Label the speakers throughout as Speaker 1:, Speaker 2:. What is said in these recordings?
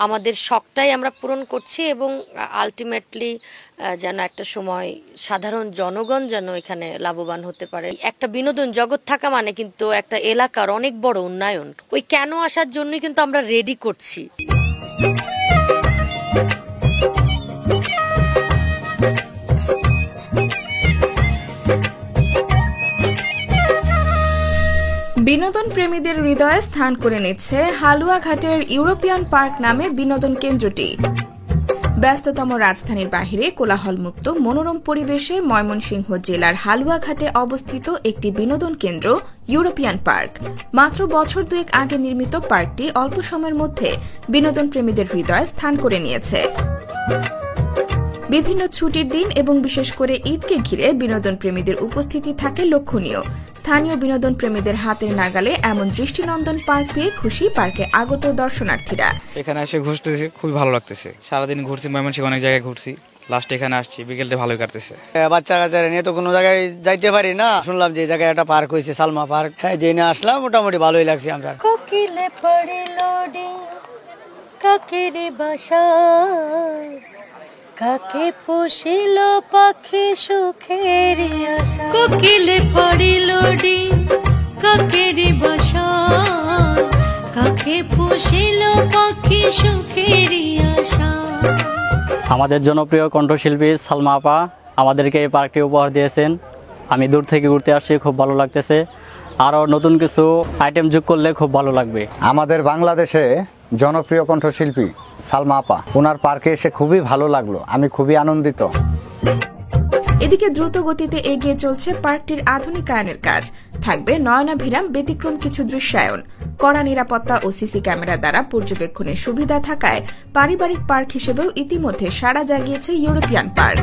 Speaker 1: আমাদের শখটাই আমরা পূরণ করছি এবং আলটিমেটলি যেন একটা সময় সাধারণ জনগণ যেন এখানে লাভবান হতে পারে। একটা বিনোদন জগৎ থাকা মানে কিন্তু একটা এলাকার অনেক বড় উন্নয়ন। ওই কেন আসার জন্যই কিন্তু আমরা রেডি করছি।
Speaker 2: বিনোদন প্রেমীদের হৃদয়ে স্থান করে নিচ্ছে হালুয়াঘাটের ইউরোপিয়ান পার্ক নামে বিনোদন কেন্দ্রটি। ব্যস্ততম রাজধানীর বাহিরে কোলাহলমুক্ত মনোরম পরিবেশে ময়মনসিংহ জেলার হালুয়াঘাটে অবস্থিত একটি বিনোদন কেন্দ্র ইউরোপিয়ান পার্ক। মাত্র বছর দুয়েক আগে নির্মিত পার্কটি অল্প সময়ের মধ্যে বিনোদন প্রেমীদের হৃদয়ে স্থান করে নিয়েছে। বিভিন্ন ছুটির দিন এবং বিশেষ করে ঈদকে ঘিরে বিনোদন প্রেমীদের উপস্থিতি থাকে লক্ষণীয়। স্থানীয় বিনোদন প্রেমীদের হাতের নাগালে এমন দৃষ্টিনন্দন পার্ক পেয়ে খুশি পার্কে আগত দর্শনার্থীরা।
Speaker 3: এখানে এসে ঘুরতেছি, খুবই ভালো লাগতেছে। সারাদিন ঘুরছি, ময়মনসিংহ অনেক জায়গায় ঘুরছি, লাস্ট এখানে আসছি, বিকেলটা ভালোই কাটতেছে।
Speaker 4: বাচ্চা কাচ্চারা নিয়ে তো কোনো জায়গায় যাইতে পারি না, শুনলাম যে জায়গায় একটা পার্ক হয়েছে সালমা পার্ক, হ্যাঁ জেনে আসলাম, মোটামুটি ভালোই লাগছে। আমরা
Speaker 5: কোকিলে পড়িল ডিং কাকের বাসা, কাকে পুষিল পাখি সুখের আশা। কোকিলে পড়িল ডিং কাকের বাসা, কাকে পুষিল পাখি সুখের আশা।
Speaker 6: আমাদের জনপ্রিয় কণ্ঠশিল্পী সালমা আপা আমাদেরকে এই পার্কটি উপহার দিয়েছেন। আমি দূর থেকে ঘুরতে আসছি, খুব ভালো লাগতেছে। আরও নতুন কিছু আইটেম যোগ করলে খুব ভালো লাগবে।
Speaker 7: আমাদের বাংলাদেশে জনপ্রিয় কণ্ঠশিল্পী সালমা আপা, ওনার পার্কে এসে খুবই ভালো লাগলো, আমি খুবই আনন্দিত।
Speaker 2: এদিকে দ্রুত গতিতে এগিয়ে চলছে পার্কটির আধুনিকায়নের কাজ। থাকবে নয়নাভিরাম ব্যতিক্রম কিছু দৃশ্যায়ন। কড়া নিরাপত্তা ও সিসি ক্যামেরা দ্বারা পর্যবেক্ষণের সুবিধা থাকায় পারিবারিক পার্ক হিসেবেও ইতিমধ্যে সাড়া জাগিয়েছে ইউরোপিয়ান পার্ক।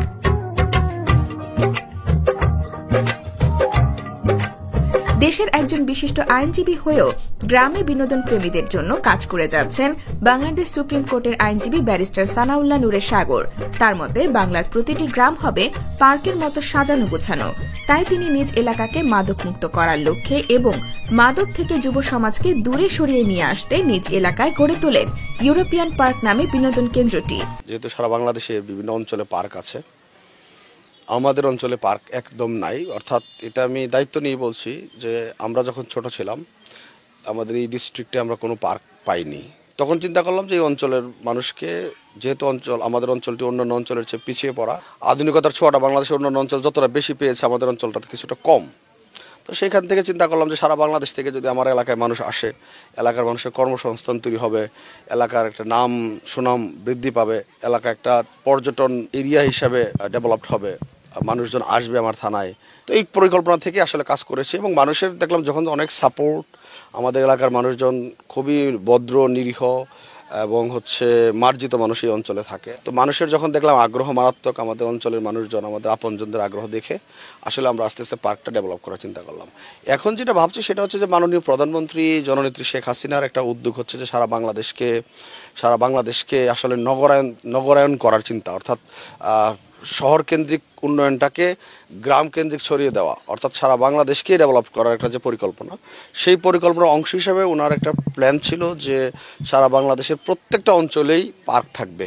Speaker 2: দেশের একজন বিশিষ্ট আইনজীবী হয়েও গ্রামে বিনোদন প্রেমীদের জন্য কাজ করে যাচ্ছেন বাংলাদেশ সুপ্রিম কোর্টের আইনজীবী ব্যারিস্টার সানাউল্লাহ নূরের সাগর। তার মতে বাংলার প্রতিটি গ্রাম হবে পার্কের মতো সাজানো গোছানো। তাই তিনি নিজ এলাকাকে মাদকমুক্ত করার লক্ষ্যে এবং মাদক থেকে যুব সমাজকে দূরে সরিয়ে নিয়ে আসতে নিজ এলাকায় গড়ে তোলেন ইউরোপিয়ান পার্ক নামে বিনোদন কেন্দ্রটি।
Speaker 8: যেহেতু সারা বাংলাদেশে বিভিন্ন অঞ্চলে পার্ক আছে, আমাদের অঞ্চলে পার্ক একদম নাই। অর্থাৎ এটা আমি দায়িত্ব নিয়ে বলছি যে আমরা যখন ছোট ছিলাম আমাদের এই ডিস্ট্রিক্টে আমরা কোনো পার্ক পাইনি। তখন চিন্তা করলাম যে এই অঞ্চলের মানুষকে, যেহেতু আমাদের অঞ্চলটি অন্যান্য অঞ্চলের চেয়ে পিছিয়ে পড়া, আধুনিকতার ছোঁয়াটা বাংলাদেশের অন্যান্য অঞ্চল যতটা বেশি পেয়েছে আমাদের অঞ্চলটা কিছুটা কম। তো সেইখান থেকে চিন্তা করলাম যে সারা বাংলাদেশ থেকে যদি আমার এলাকায় মানুষ আসে, এলাকার মানুষের কর্মসংস্থান তৈরি হবে, এলাকার একটা নাম সুনাম বৃদ্ধি পাবে, এলাকা একটা পর্যটন এরিয়া হিসাবে ডেভেলপড হবে, মানুষজন আসবে আমার থানায়। তো এই পরিকল্পনা থেকে আসলে কাজ করেছি এবং মানুষের দেখলাম যখন অনেক সাপোর্ট, আমাদের এলাকার মানুষজন খুবই ভদ্র নিরীহ এবং মার্জিত মানুষ এই অঞ্চলে থাকে। তো মানুষের যখন দেখলাম আগ্রহ মারাত্মক, আমাদের অঞ্চলের মানুষজন, আমাদের আপনজনদের আগ্রহ দেখে আসলে আমরা আস্তে আস্তে পার্কটা ডেভেলপ করার চিন্তা করলাম। এখন যেটা ভাবছি সেটা হচ্ছে যে মাননীয় প্রধানমন্ত্রী জননেত্রী শেখ হাসিনার একটা উদ্যোগ হচ্ছে যে সারা বাংলাদেশকে আসলে নগরায়ন করার চিন্তা, অর্থাৎ শহর কেন্দ্রিক উন্নয়নটাকে গ্রাম কেন্দ্রিক ছড়িয়ে দেওয়া, অর্থাৎ সারা বাংলাদেশকে ডেভেলপ করার একটা যে পরিকল্পনা, সেই পরিকল্পনার অংশ হিসেবে ওনার একটা প্ল্যান ছিল যে সারা বাংলাদেশের প্রত্যেকটা অঞ্চলেই পার্ক থাকবে,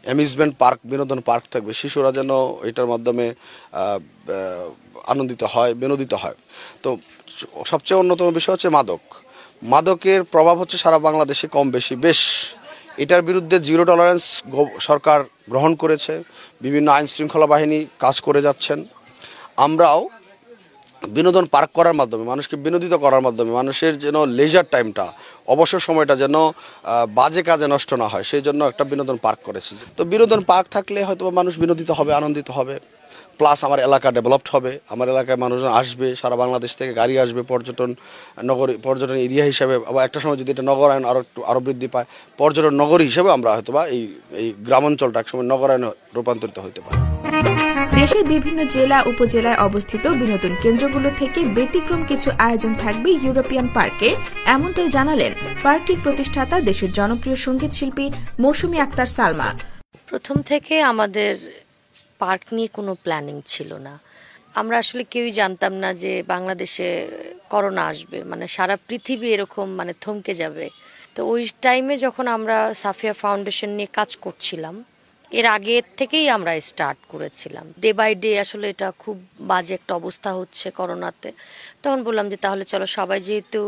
Speaker 8: অ্যামিউজমেন্ট পার্ক, বিনোদন পার্ক থাকবে। শিশুরা যেন এটার মাধ্যমে আনন্দিত হয়, বিনোদিত হয়। তো সবচেয়ে অন্যতম বিষয় হচ্ছে মাদকের প্রভাব হচ্ছে সারা বাংলাদেশে কম বেশি বেশ। এটার বিরুদ্ধে জিরো টলারেন্স সরকার গ্রহণ করেছে, বিভিন্ন আইন শৃঙ্খলা বাহিনী কাজ করে যাচ্ছেন। আমরাও বিনোদন পার্ক করার মাধ্যমে, মানুষকে বিনোদিত করার মাধ্যমে, মানুষের যেন লেজার টাইমটা, অবসর সময়টা যেন বাজে কাজে নষ্ট না হয়, সেই জন্য একটা বিনোদন পার্ক করেছি। তো বিনোদন পার্ক থাকলে হয়তো মানুষ বিনোদিত হবে, আনন্দিত হবে, প্লাস আমার এলাকা ডেভেলপড হবে, আমার এলাকায় মানুষজন আসবে, সারা বাংলাদেশ থেকে গাড়ি আসবে, পর্যটন এরিয়া হিসাবে, আবার একটা সময় যদি এটা নগরায়ন আরও বৃদ্ধি পায়, পর্যটন নগরী হিসেবে আমরা হয়তোবা এই গ্রামাঞ্চলটা একসময় নগরায়নে রূপান্তরিত হতে পারে।
Speaker 2: দেশের বিভিন্ন জেলা উপজেলায় অবস্থিত বিনোদন কেন্দ্রগুলো থেকে ব্যতিক্রম কিছু আয়োজন থাকবে ইউরোপিয়ান পার্কে, এমনটাই জানালেন পার্কটির প্রতিষ্ঠাতা দেশের জনপ্রিয় সঙ্গীত শিল্পী মৌসুমী আক্তার সালমা।
Speaker 1: প্রথম থেকে আমাদের পার্ক নিয়ে কোনো প্ল্যানিং ছিল না। আমরা আসলে কেউই জানতাম না যে বাংলাদেশে করোনা আসবে, মানে সারা পৃথিবী এরকম থমকে যাবে। তো ওই টাইমে যখন আমরা সাফিয়া ফাউন্ডেশন নিয়ে কাজ করছিলাম, এর আগে থেকেই আমরা স্টার্ট করেছিলাম। ডে বাই ডে আসলে এটা খুব বাজে একটা অবস্থা হচ্ছে করোনাতে। তখন বললাম যে তাহলে চলো, সবাই যেহেতু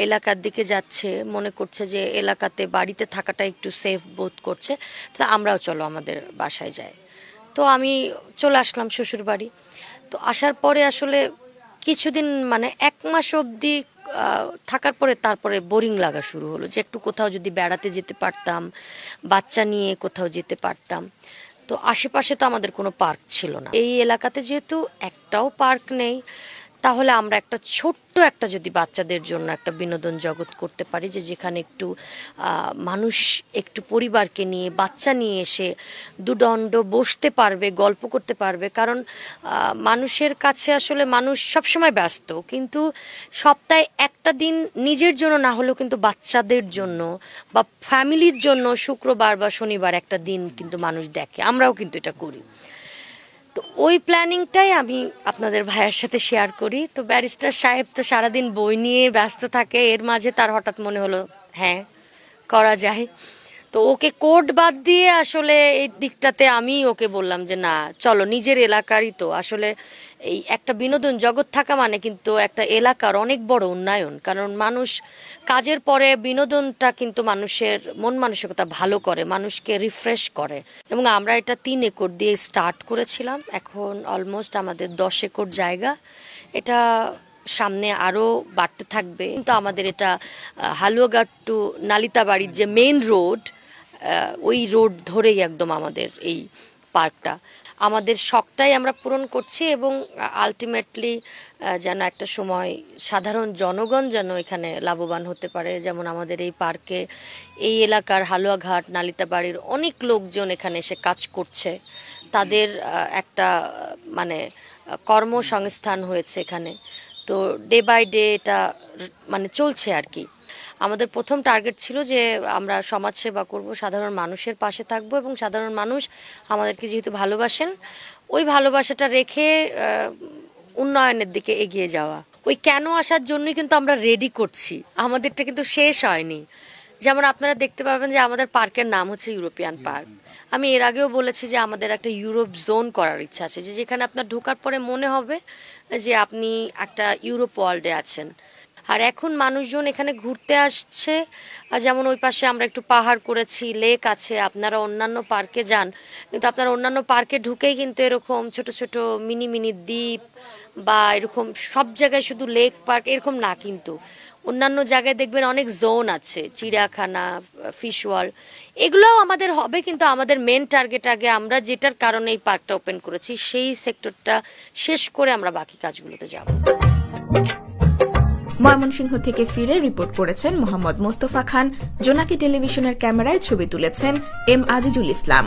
Speaker 1: এলাকার দিকে যাচ্ছে, মনে করছে যে এলাকাতে বাড়িতে থাকাটা একটু সেফ বোধ করছে, তাহলে আমরাও চলো আমাদের বাসায় যাই। তো আমি চলে আসলাম শ্বশুর বাড়ি। তো আসার পরে আসলে কিছুদিন মানে 1 মাস অবধি থাকার পরে তারপরে বোরিং লাগা শুরু হলো, যে একটু কোথাও যদি বেড়াতে যেতে পারতাম, বাচ্চা নিয়ে কোথাও যেতে পারতাম। তো আশেপাশে তো আমাদের কোনো পার্ক ছিল না। এই এলাকাতে যেহেতু একটাও পার্ক নেই, তাহলে আমরা একটা ছোট্ট একটা যদি বাচ্চাদের জন্য একটা বিনোদন জগৎ করতে পারি, যে যেখানে একটু মানুষ একটু পরিবারকে নিয়ে বাচ্চা নিয়ে এসে দুদণ্ড বসতে পারবে, গল্প করতে পারবে। কারণ মানুষের কাছে আসলে মানুষ সবসময় ব্যস্ত, কিন্তু সপ্তাহে একটা দিন নিজের জন্য না হলেও কিন্তু বাচ্চাদের জন্য বা ফ্যামিলির জন্য শুক্রবার বা শনিবার একটা দিন কিন্তু মানুষ দেখে। আমরাও কিন্তু এটা করি। তো ওই প্ল্যানিংটাই আমি আপনাদের ভাইয়ের সাথে শেয়ার করি। তো ব্যারিস্টার সাহেব তো সারাদিন বই নিয়ে ব্যস্ত থাকে, এর মাঝে তার হঠাৎ মনে হলো হ্যাঁ করা যায়। তো ওকে কোর্ট বাদ দিয়ে আসলে এই দিকটাতে আমি ওকে বললাম যে না চলো, নিজের এলাকারই তো আসলে এই একটা বিনোদন জগৎ থাকা মানে কিন্তু একটা এলাকার অনেক বড় উন্নয়ন। কারণ মানুষ কাজের পরে বিনোদনটা কিন্তু মানুষের মন মানসিকতা ভালো করে, মানুষকে রিফ্রেশ করে। এবং আমরা এটা 3 একর দিয়ে স্টার্ট করেছিলাম, এখন অলমোস্ট আমাদের 10 একর জায়গা। এটা সামনে আরও বাড়তে থাকবে। কিন্তু আমাদের এটা হালুয়াঘাট টু নালিতাবাড়ির যে মেইন রোড, ওই রোড ধরেই একদম আমাদের এই পার্কটা। আমাদের শখটাই আমরা পূরণ করছি এবং আলটিমেটলি যেন একটা সময় সাধারণ জনগণ যেন এখানে লাভবান হতে পারে। যেমন আমাদের এই পার্কে এই এলাকার হালুয়াঘাট নালিতাবাড়ির অনেক লোকজন এখানে এসে কাজ করছে, তাদের একটা মানে কর্মসংস্থান হয়েছে এখানে। তো ডে বাই ডে এটা মানে চলছে আর কি। আমাদের প্রথম টার্গেট ছিল যে আমরা সমাজসেবা করব, সাধারণ মানুষের পাশে থাকব এবং সাধারণ মানুষ আমাদেরকে যেহেতু ভালোবাসেন, ওই ভালোবাসাটা রেখে উন্নয়নের দিকে এগিয়ে যাওয়া। ওই কেন আসার জন্যই কিন্তু আমরা রেডি করছি, আমাদেরটা কিন্তু শেষ হয়নি। যেমন আপনারা দেখতে পাবেন যে আমাদের পার্কের নাম হচ্ছে ইউরোপিয়ান পার্ক। আমি এর আগেও বলেছি যে আমাদের একটা ইউরোপ জোন করার ইচ্ছা আছে, যে যেখানে আপনার ঢোকার পরে মনে হবে যে আপনি একটা ইউরোপ ওয়ার্ল্ডে আছেন। আর এখন মানুষজন এখানে ঘুরতে আসছে, যেমন ওই পাশে আমরা একটু পাহাড় করেছি, লেক আছে। আপনারা অন্যান্য পার্কে যান, কিন্তু আপনারা অন্যান্য পার্কে ঢুকেই কিন্তু এরকম ছোট ছোট মিনি মিনি দ্বীপ বা এরকম সব জায়গায় শুধু লেক পার্ক এরকম না, কিন্তু অন্যান্য জায়গায় দেখবেন অনেক জোন আছে, চিড়িয়াখানা, ফিশ ওয়ার্ল্ড, এগুলোও আমাদের হবে। কিন্তু আমাদের মেন টার্গেট আগে আমরা যেটার কারণে এই পার্কটা ওপেন করেছি সেই সেক্টরটা শেষ করে আমরা বাকি কাজগুলোতে যাব।
Speaker 2: ময়মনসিংহ থেকে ফিরে রিপোর্ট করেছেন মোহাম্মদ মোস্তফা খান। জোনাকি টেলিভিশনের ক্যামেরায় ছবি তুলেছেন এম আজিজুল ইসলাম।